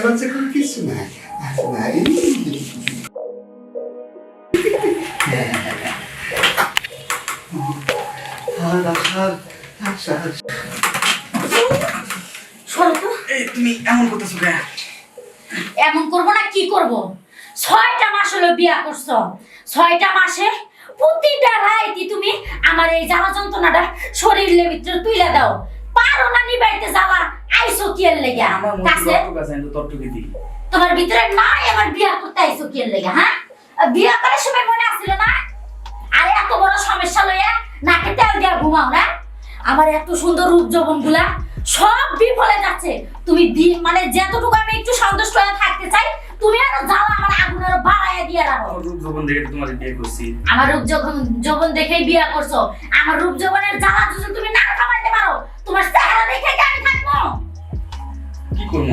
লজ্জা করে কিছু না তুমি এমন করতেছো কেন? এমন করবো না কি করব? 6টা মাস হলো বিয়া করছো, 6টা মাসে প্রতিটা রাইতে তুমি আমার এই জ্বালা যন্ত্রণাটা শরীরের ভিতরে তুইলা দাও। পারো না নিবাইতে জ্বালা, আইসো কি এর লেগে কাছে? তোমার ভিতরে নাই আমার বিয়া করতে আইসো কি এর লেগে? হ্যাঁ, বিয়া করার সময় মনে আসছিল না? আরে এত বড় সমস্যা লইয়া নাকে তেল দিয়া ঘুমাও না? আমার এত সুন্দর রূপ যৌবনগুলা সব বিফলে যাচ্ছে। তুমি মানে যতটুকু আমি একটু সন্তুষ্ট হয়ে থাকতে চাই, তুমি আরো জ্বালা আমার আগুন আরো বাড়াইয়া দিয়ে রাখো। রূপ যৌবন দেখে তোমার বিয়ে করছি। আমার রূপ যৌবন দেখেই বিয়া করছো। আমার রূপ যৌবনের জ্বালা যদি তুমি না থামাইতে পারো, তোমার চেহারা দেখে কি আমি থাকবো? কি করবো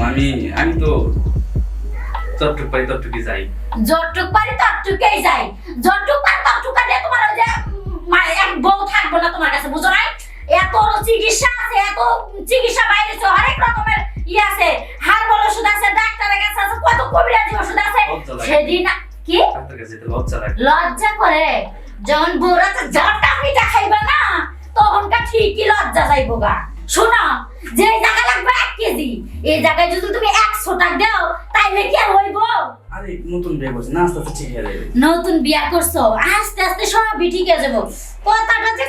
আমি তো যতটুক পারি ততটুকুই যাই। যতটুক পারি ততটুকুই যাই। যতটুক পারি ততটুকু দিয়ে তোমার ওই যে এক বউ থাকবো না তোমার কাছে, বুঝো না? এত চিকিৎসা আছে, এত চিকিৎসা বাইরে হরেক রকমের আছে, হাড় ওষুধ আছে, ডাক্তারের কাছে আছে, কত কবিরাজি ওষুধ আছে। সেদিন কি লজ্জা করে যখন বউরাতে জ্বরটা পিঠা খাইবা না, তখনকার ঠিকই লজ্জা যাইবো গা। শোনো, যে জায়গা লাগবে 1 কেজি, এই জায়গায় যদি তুমি 100 টাকা দাও তাইলে কি আর হইব? আরে নতুন বিয়ে করছি না, আস্তে আস্তে ঠিক হয়ে যাবে। নতুন বিয়া করছো, আস্তে আস্তে সবই ঠিক হয়ে যাবো। কথাটা যে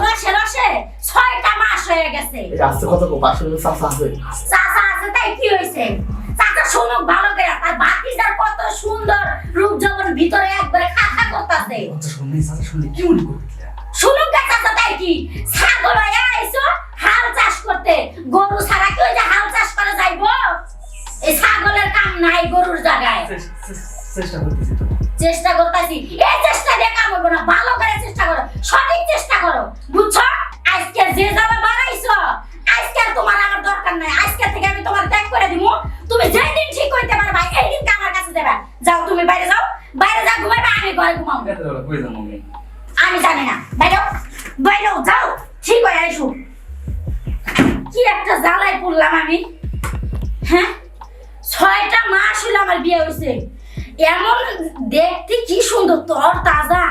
রসে রসে 6টা মাস হয়ে গেছে। আস্তে কথা কো, পাশে চাচা আছে। চাচা আছে তাই কি হইছে? চাচা শুনুক ভালো করে, তার বাতিজার কত সুন্দর রূপ যৌবন ভিতরে একবারে খাতা করতেছে। চাচা শুনলে কি মনে করবে? শুনুক গা চাচা, তাই কি ছাগল হয়ে আইছো হাল চাষ করতে? গরু ছাড়া কি ওই যে হাল চাষ করে যাইবো? এই ছাগলের কাম নাই গরুর জায়গায়। চেষ্টা করতেছি তো। চেষ্টা করতেছি, এই চেষ্টা দিয়ে কাম হবে না। ভালো করে চেষ্টা করো, সঠিক চেষ্টা করো, বুঝছো? আজকে যে জ্বালা বাড়াইছো, আজকে আর তোমার আমার দরকার নাই। আজকে থেকে আমি তোমার ত্যাগ করে দিব। তুমি যেই দিন ঠিক করতে পারবা এই দিন আমার কাছে দেবা। যাও, তুমি বাইরে যাও, বাইরে যা ঘুমাইবা, আমি ঘরে ঘুমাবো। কই যাবো আমি? আমি জানি না, বাইরে বাইরে যাও, ঠিক হয়ে আইসো। কি একটা জ্বালায় পড়লাম আমি। হ্যাঁ, 6টা মাস হলো আমার বিয়ে হয়েছে। এমন দেখতে কি সুন্দর, তর তাজা,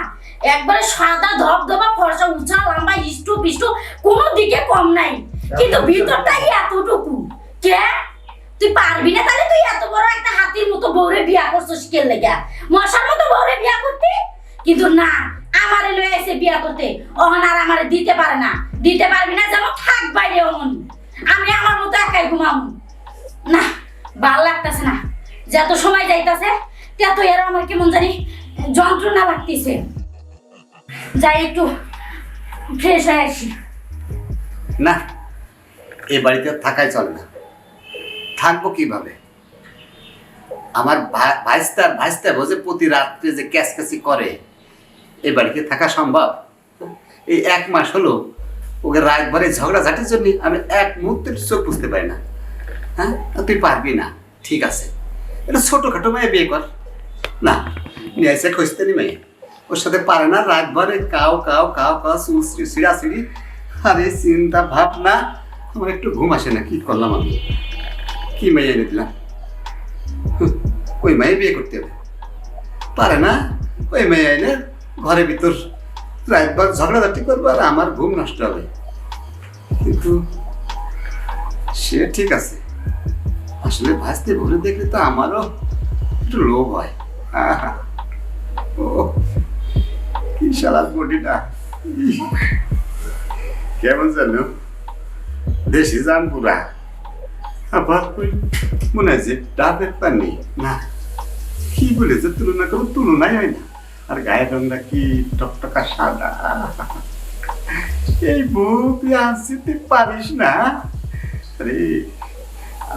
একবারে সাদা ধবধবা, ফর্সা, উঁচা লম্বা, ইষ্টু পিষ্টু, কোনো দিকে কম নাই। কিন্তু ভিতরটাই এতটুকু। কে তুই পারবি না? তাহলে তুই এত বড় একটা হাতির মতো বউরে বিয়া করছিস কে লেগা? মশার মতো বউরে বিয়া করতে? কিন্তু না, আমারে লয়ে এসে বিয়া করতে। অহন আর আমারে দিতে পারে না। দিতে পারবি না, যেন থাক বাইরে অমন। আমি আমার মতো একাই ঘুমাবো না, ভাল লাগতেছে না। যত সময় যাইতাছে তত এর আমার কেমন জানি যন্ত্রণা লাগতেছে। যাই একটু ফ্রেশ হয়ে আসি। না, এই বাড়িতে থাকাই চলে না। থাকবো কিভাবে? আমার ভাইস্তা বোঝে প্রতি রাত্রে যে ক্যাচক্যাচি করে, এই বাড়িতে থাকা সম্ভব? এই 1 মাস হলো ওকে রাত ভরে ঝগড়াঝাটির জন্য আমি 1 মুহূর্তের চোখ বুঝতে পারি না। হ্যাঁ, তুই পারবি না, ঠিক আছে, এটা ছোটখাটো মেয়ে বিয়ে কর না। নিয়ে এসে খুঁজতে নি মেয়ে, ওর সাথে পারে না। রাত ভরে কাও কাও কাও কাও সিঁড়ি। আরে চিন্তা ভাবনা, আমার একটু ঘুম আসে না। কি করলাম আমি? কি মেয়ে এনে দিলাম? ওই মেয়ে বিয়ে করতে হবে, পারে না। ওই মেয়ে এনে ঘরের ভিতর রাতবার ঝগড়াঝাটি করবো আর আমার ঘুম নষ্ট হবে। কিন্তু সে ঠিক আছে, আসলে ভাসতে ভরে দেখলে তো আমারও একটু লোভ হয়। ও কি সালাদ বডিটা, কেমন জানো, দেশি জান পুরা। আবার মনে হয় যে ডাবের পানি না, কি বলেছে তুলনা করো, তুলনাই হয় না। আর গায়ের রংটা কি টকটকা সাদা। এই বউ তুই আসতে পারিস না? আরে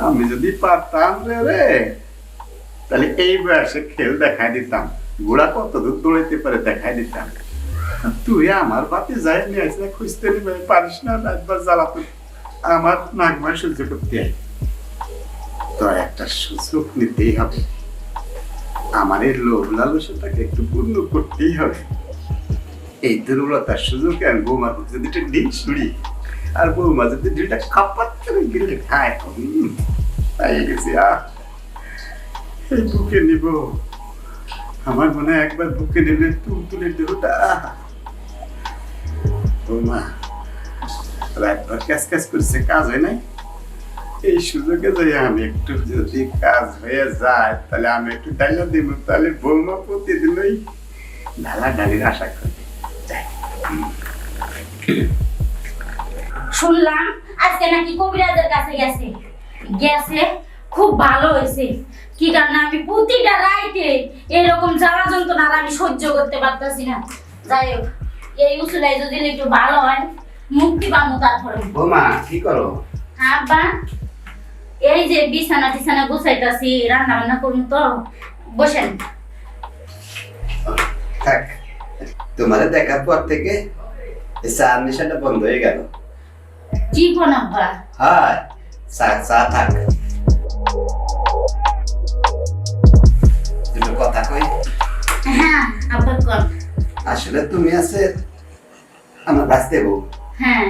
আমি যদি পারতাম রে, তাহলে এই বয়সে খেল দেখাই দিতাম, গোড়া কত দূর দৌড়াইতে পারে দেখাই দিতাম। তুই আমার বাতি যাই নিয়ে আসলে খুঁজতে নিবে পারিস না, একবার জ্বালাতো আমার নাক মায় সহ্য করতে হয়। তো একটা সুযোগ নিতেই হবে, আমার এই লোভ লালসাটাকে একটু পূর্ণ করতেই হবে। এই দুর্বলতার সুযোগে আমি বৌমার মধ্যে দুটো ডিম ছুড়ি, আর বৌমা যদি দুইটা খাপাত করে গেলে খায়, পাই গেছি। এই বুকে নিব, আমার মনে হয় একবার বুকে নিলে তুলে দেবটা। বৌমা রাতভর কাজ কাজ করছে, কাজ হয় নাই। এই সুযোগে যাই আমি একটু, যদি কাজ হয়ে যায় তাহলে আমি একটু ডাইলা দিব, তাহলে বৌমা প্রতিদিন ওই ডালা ডালির আশা করি। শুনলাম আজকে নাকি কবিরাজের কাছে গেছে গেছে খুব ভালো হয়েছে। কি কারণে আমি প্রতিটা রাইতে এরকম জ্বালা যন্ত্রণা আর আমি সহ্য করতে পারতাছি না। যাই হোক, এই উসুলাই যদি একটু ভালো হয় মুক্তি পাবো তারপরে। বৌমা কি করো? হ্যাঁ আব্বা, এই যে বিছানা টিছানা গুছাইতাছি, রান্না বান্না করুন তো, বসেন। থাক, তোমারে দেখার পর থেকে এই চার নেশাটা বন্ধ হয়ে গেল। কি কোন আব্বা? হ্যাঁ, চা চা থাক। দুটো কথা কই। হ্যাঁ আব্বা কোন। আসলে তুমি আছে আমার বাঁচতে বউ, হ্যাঁ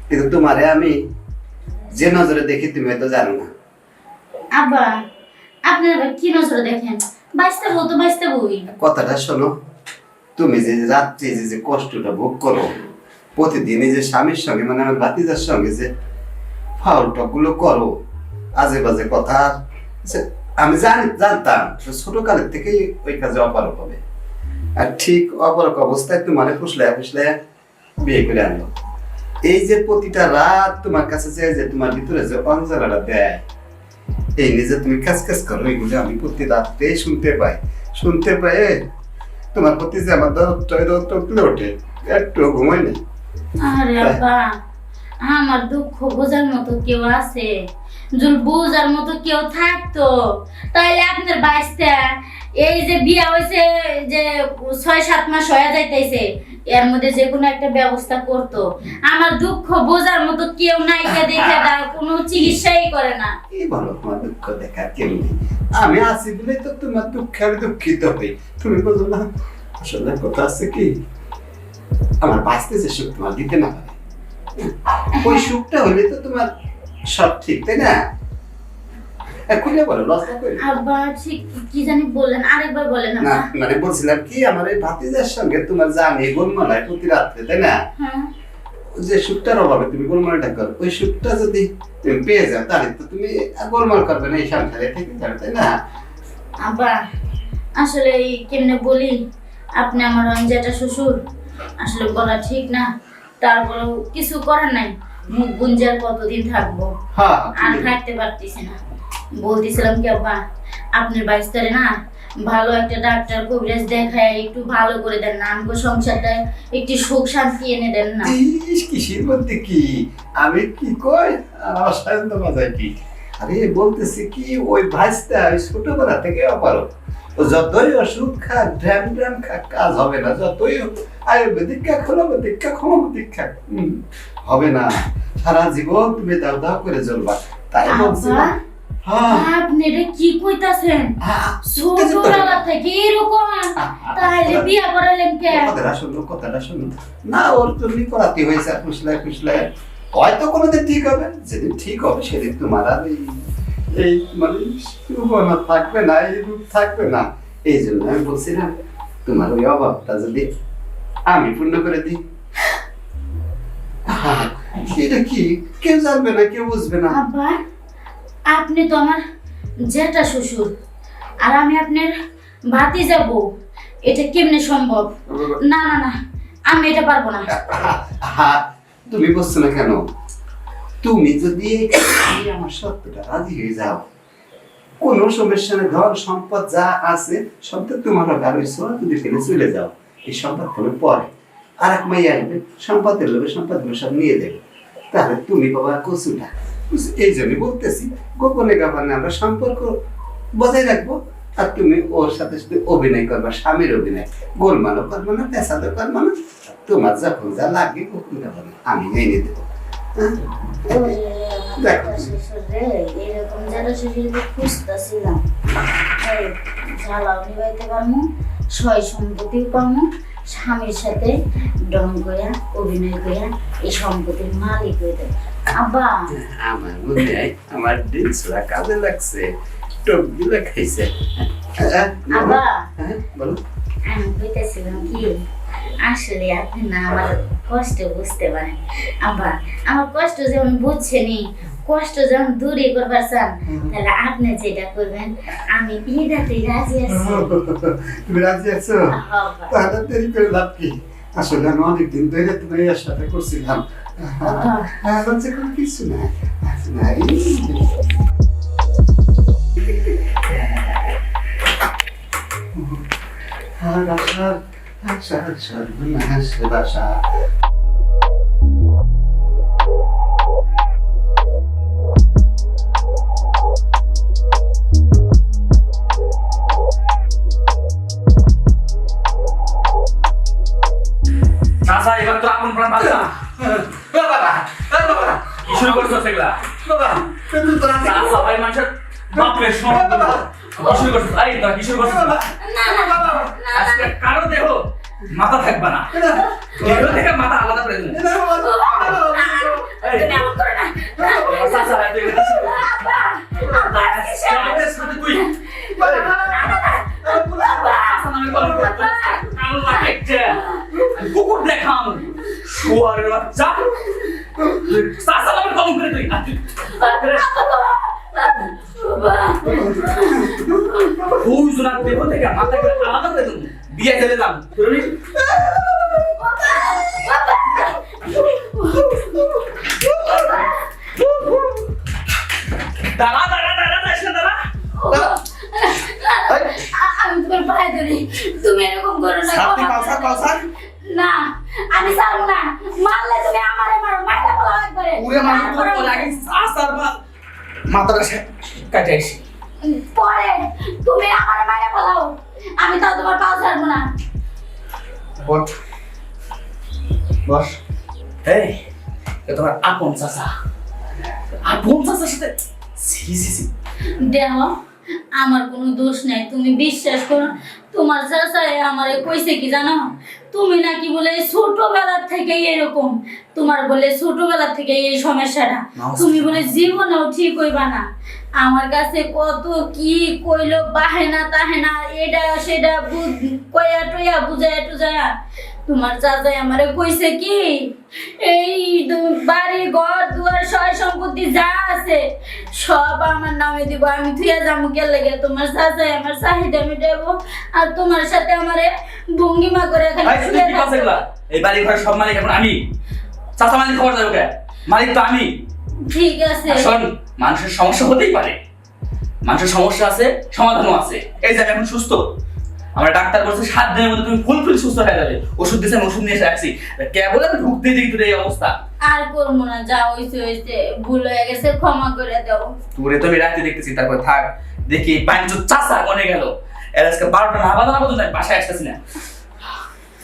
কিন্তু তোমারে আমি যে নজরে দেখি তুমি হয়তো জানো না। আব্বা, আপনি আবার কি নজরে দেখেন? বাইসতে বউ তো বাইসতে বউই। কথাটা শোনো, তুমি যে রাত্রে যে কষ্টটা ভোগ করো প্রতিদিন, এই যে স্বামীর সঙ্গে মানে আমার ভাতিজার সঙ্গে যে ফাউল টকগুলো করো, আজে বাজে কথা, আমি জানতাম ছোটকালের থেকেই ওই কাজে অপারক হবে। আর ঠিক অপারক অবস্থায় তোমার ফুসলায় ফুসলায় বিয়ে করে আনলো। এই যে প্রতিটা রাত তোমার কাছে যে তোমার ভিতরে যে অঞ্জলাটা দেয়, এই নিজে তুমি কাজ কাজ করো, এইগুলো আমি প্রতি রাত্রে শুনতে পাই তোমার প্রতি যে আমার দরটা তুলে ওঠে, একটু ঘুমাই নেই। আরে আব্বা, আমার দুঃখ বোঝার মতো কেউ আছে? যদি বোঝার মতো কেউ থাকতো তাহলে আপনার বাইসতে এই যে বিয়া হয়েছে যে 6-7 মাস হয়ে যাইতেছে, এর মধ্যে যে কোনো একটা ব্যবস্থা করতো। আমার দুঃখ বোঝার মতো কেউ নাই, দেখে কোনো চিকিৎসাই করে না। কি বলো, তোমার দুঃখ দেখার কেউ নেই? আমি আছি বলেই তো তোমার দুঃখে আমি দুঃখিত হই, তুমি বোঝো না। আসলে কথা আছে কি, আমার বাঁচতে যে সুখ তোমার দিতে না পারে, ওই সুখটা হলে তো তোমার সব ঠিক, তাই না? খুলে বলো, লজ্জা করে। আব্বা ঠিক কি জানি বললেন, আরেকবার বলেন না আব্বা। মানে বলছিলাম কি, আমার এই ভাতিজার সঙ্গে তোমার জানি গোলমালায় প্রতি রাত্রে, তাই না? হ্যাঁ যে সুখটার অভাবে তুমি গোলমালটা করো, ওই সুখটা যদি তুমি পেয়ে যাও তাহলে তো তুমি আর গোলমাল করবে না, এই সংসারে থেকে যাবে, তাই না? আব্বা, আসলে এই কেমনে বলি, আপনি আমার অঞ্জাটা শ্বশুর, আসলে বলা ঠিক না, তারপরেও কিছু করার নাই। মুখ গুঞ্জার কতদিন থাকবো, হ্যাঁ, আর থাকতে পারতেছি না। বলতেছিলাম কি আব্বা, আপনার বাইস্তারে না ভালো একটা ডাক্তার কবিরাজ দেখায় একটু ভালো করে দেন না, আমাকে সংসারটা একটু সুখ শান্তি এনে দেন না। কিসের মধ্যে কি আমি কি কই, আমার সায়ন্ত বাজায় কি? আরে বলতেছি কি, ওই ভাইস্তা ওই ছোটবেলা থেকে অপারক, যতই ওষুধ খাক, ড্রাম ড্রাম খাক, কাজ হবে না। যতই আয়ুর্বেদিক খাক, হোমিওপ্যাথিক খাক, হোমিওপ্যাথিক খাক, হবে না। সারা জীবন তুমি দাও দাও করে জ্বলবা। তাই বলছিলাম। হ্যাঁ, আপনি এটা কি কইতাছেন? হ্যাঁ, ছোটবেলা থেকে এরকম, তাহলে বিয়া করালেন কে? কথাটা শুনো না, ওর জন্যই করাতে হয়েছে। আর ফুসলায় হয়তো কোনোদিন ঠিক হবে, যেদিন ঠিক হবে সেদিন তোমার আর এই মানে শুভনা থাকবে না, এই রূপ থাকবে না। এই জন্য আমি বলছিলাম তোমার ওই অভাবটা যদি আমি পূর্ণ করে দিই, এটা কি কেউ জানবে না, কেউ বুঝবে না। আব্বা, আপনি তো আমার জেঠা শ্বশুর আর আমি আপনার ভাতিজা বউ, এটা কেমনে সম্ভব? না না না, আমি এটা পারবো না। তুমি বুঝছো না কেন? তুমি যদি আমার সত্যটা রাজি হয়ে যাও, কোনো সমস্যা নেই, ধন সম্পদ যা আছে সব তো তোমার হবে। আর ওই সোনা যদি ফেলে চলে যাও, এই সম্পদ ফেলে পরে আর এক মাই আসবে, সম্পদের লোভে সম্পদগুলো সব নিয়ে দেবে, তাহলে তুমি বাবা কচুটা। এই জন্য বলতেছি, গোপনে গোপনে আমরা সম্পর্ক বজায় রাখবো। আর তুমি ওর সাথে সাথে অভিনয় করবা, স্বামীর অভিনয়, গোলমালও করবো না, পেশাদও করবো না। তোমার যখন যা লাগে গোপন ব্যাপার আমি এনে দেবো। এরকম জেঠা শ্বশুর খুঁজতেছিলাম, ঝালাও নিবাইতে পারবো, সয় সম্পত্তিও পাবো, স্বামীর সাথে ডং কইয়া অভিনয় কইয়া এই সম্পত্তির মালিক হয়ে দেবে। আব্বা, আমার মনে হয় আমার দিন ছোড়া কাজে লাগছে। টকগুলো খাইছে। আব্বা হ্যাঁ বলো। আমি কইতেছিলাম কি আসলে আপনি না আমার কষ্ট বুঝতে পারেন আব্বা, আমার কষ্ট যেমন বুঝছেনি, কষ্ট যখন দূরে করবার চান তাহলে আপনি যেটা করবেন আমি এটাতেই রাজি আছি। তুমি রাজি আছো? আব্বা তাহলে দেরি করে লাভ কি? আসলে আমি অনেকদিন ধরে তোমার এর সাথে করছিলাম। লজ্জা কোনো কিছু না। বাসা চাচা এবার তো আপন প্রাণ বাঁচা। কি শুরু করছো সেগুলা? চাচা ভাই মানুষের বাপের সমান কি শুরু করছো? এই তোরা কি শুরু করছো? আজকে কারো দেহ মাথা থাকবে না, দেহ থেকে মাথা আলাদা করে দেবো। তুমি এমন করো না। চাচা ভাই তুই এটা শুরু করছিস। আমাদের সাথে তুই চাচা নামে কলম করছিস। আল্লাহ একটা আমি কুকুর দেখাম শুয়ারের বাচ্চা। তুই চাচা নামে কলম করে তুই দুজনের দেহ থেকে মাথাকে আলাদা করে দেবো। বিয়ে করে দিলাম দাঁড়া দাঁড়া দাঁড়া দাঁড়া দাঁড়া। আমি তোমার পায়ে ধরি, তুমি এরকম করো না। না আমি ছাড়বো না, মারলে তুমি আমারে মারো, মাইরা বলা একবারে। মাথাটা কাটে আসি। পরে তুমি আমারে মাইরা বলাও, আমি তাও তোমার পাও ছাড়বো না। বস বস। এই এ তোমার আপন চাচা, আপন চাচার সাথে সি সি সি। দেখো আমার কোনো দোষ নাই, তুমি বিশ্বাস করো। তোমার চাচাই আমারে কইছে কি জানো, তুমি নাকি বলে ছোটবেলার থেকে এরকম, তোমার বলে ছোটবেলা থেকে এই সমস্যাটা, তুমি বলে জীবনেও ঠিক হইবা না। আমার কাছে কত কি কইলো, বাহেনা তাহেনা এটা সেটা কইয়া টইয়া বুঝায়া টুজায়া তোমার চাচাই আমারে কইছে কি এই বাড়ি ঘর দুয়ার সয় সম্পত্তি যা আছে সব আমার নামে দিব, আমি থুয়া যাবো গেলে গে। তোমার চাচাই আমার চাহিদা মিটাবো আর তোমার সাথে আমারে ভঙ্গিমা করে এই বাড়ি ঘর সব মালিক এখন আমি। চাচা মালিক খবর যাবে কে? মালিক তো আমি। ঠিক আছে শোন, মানুষের সমস্যা হতেই পারে, মানুষের সমস্যা আছে, সমাধানও আছে। এই যে আমি এখন সুস্থ, আমার ডাক্তার বলছে 7 দিনের মধ্যে তুমি ফুল সুস্থ হয়ে যাবে। ওষুধ দিয়েছে, আমি ওষুধ নিয়ে এসে রাখছি। কেবল আমি ঢুকতে দিই তোর এই অবস্থা। আর করবো না, যা হইছে হইছে, ভুল হয়ে গেছে, ক্ষমা করে দাও। তোরে তো আমি রাতে দেখতেছি, তারপর থাক দেখি পাঁচ চাচা কোনে গেল। এর আজকে 12টা না বাজানো পর্যন্ত আমি বাসায় আসতেছি না।